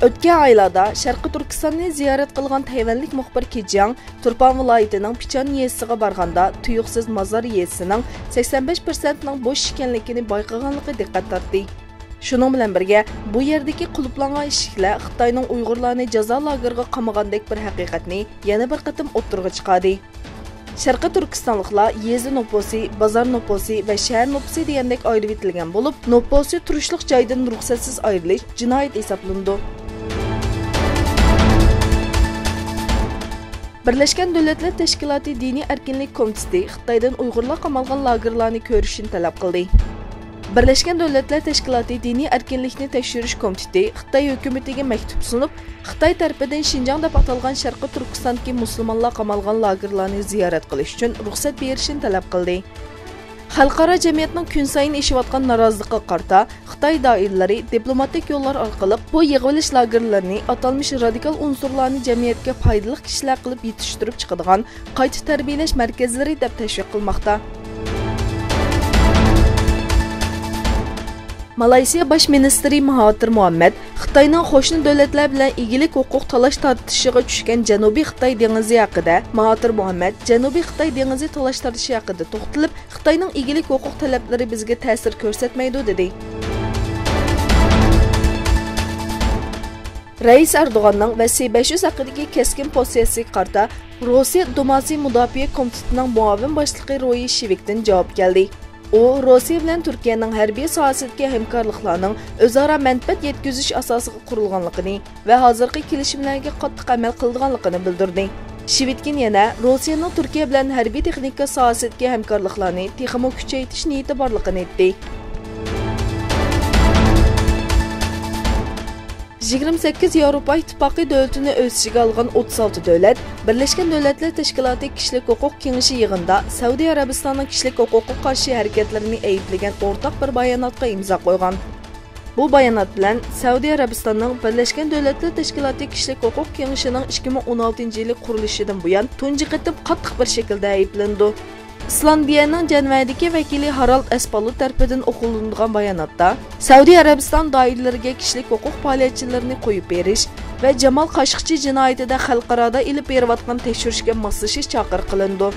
O'tgan oylarda Sharqiy Turkistonni ziyorat qilgan Tayvanlik muxbir Kijang Turpan viloyatining Pichan yezisiga borganda tuyuqsiz mozor yezisining 85% ning bo'sh ekanligini bayqaganligi diqqat tortdi. Shuning bilan birga bu yerdagi quluplangan eshiklar Xitoyning Uyg'urlarni jazo lageriga qamagandek bir haqiqatni yana bir qatim o'ttirg'a chiqadi. Sharqiy Turkistonliklar yezi noposi, bozor noposi va shahar noposi degandek ayirib etilgan bo'lib, noposi turishlik joydan ruxsatsiz ayrilish jinoyat hisoblandi. Birleşken Devletler Teşkilatı Dini Erkinlik Komiteti Xitoydan Uyg'urlar qamalgan lagerlarni ko'rishni talab qildi. Birleşken Devletler Teşkilatı Dini Erkinlikni tekshirish komiteti Xitoy hukumatiga maktub sunib, Xitoy tarafidan Xinjiang deb atalgan Sharqiy Turkistondagi musulmonlar qamalgan lagerlarni ziyorat qilish uchun ruxsat berishni talab qildi. Xalqaro jamiyatning kun sayin eshiyotgan norozilikqa qarta Xitoy doiralari diplomatik yo'llar orqali bu yig'ilish lagerlarini atalmish radikal unsurlarni jamiyatga foydali kishilar qilib yetishtirib chiqadigan qayta tarbiyalash markazlari deb tashviq qilmoqda. Malayziya Bosh ministri Mahathir Mohamad Xitoyning qo'shni davlatlar bilan egilik huquq talash tortishiga tushgan Janubiy Xitoy dengizi haqida Mahathir Mohamad Janubiy Xitoy dengizi talash tortishi haqida to'xtalib, Xitoyning egilik huquq talablari bizga ta'sir ko'rsatmaydi dedi. Rais Erdo'g'anning VC500 haqidagi keskin pozitsiyasiga qarta Rossiya Dumasi Mudofaa komitetining muavin boshlig'i Roy Shivikdan javob keldi. U Rossiya bilan Turkiyaning harbiy sohasidagi hamkorliklarning o'zaro manfaat yetkazish asosiga qurilganligini va hozirgi kelishimlarga qattiq amal qilganligini bildirdi. Shivitkin yana Rossiyaning Turkiya bilan harbiy texnika sohasidagi hamkorliklarni texmo kuchaytirish niyati borligini aytdi. 28 Yevropa İttifaqı davlatini o'z ichiga olgan 36 davlat Birleşken Devletler Teşkilatı Kişilik Hukuk Kengashi yig'inida Saudiya Arabistonining kishilik huquqqa qarshi harakatlarini ayiblagan o'rtaq bir bayonotga imzo qo'ygan. Bu bayonot bilan Saudiya Arabistonining Birleşken Devletler Teşkilatı Kişilik Hukuk Kengashining 2016-yil qurilishidan buyon tunji qatim qattiq bir shaklda ayblandi. İslandiyaning Janvadagi vakili Harald Espalu tarafidan o'qilgan bayonotda Saudiya Arabiston doiralariga kishilik huquq faoliyatchilarini qo'yib berish va Jamal Qashqchi jinoyatida xalqaroda ilib berayotgan tekshirishga moslashish chaqiriq qilindi.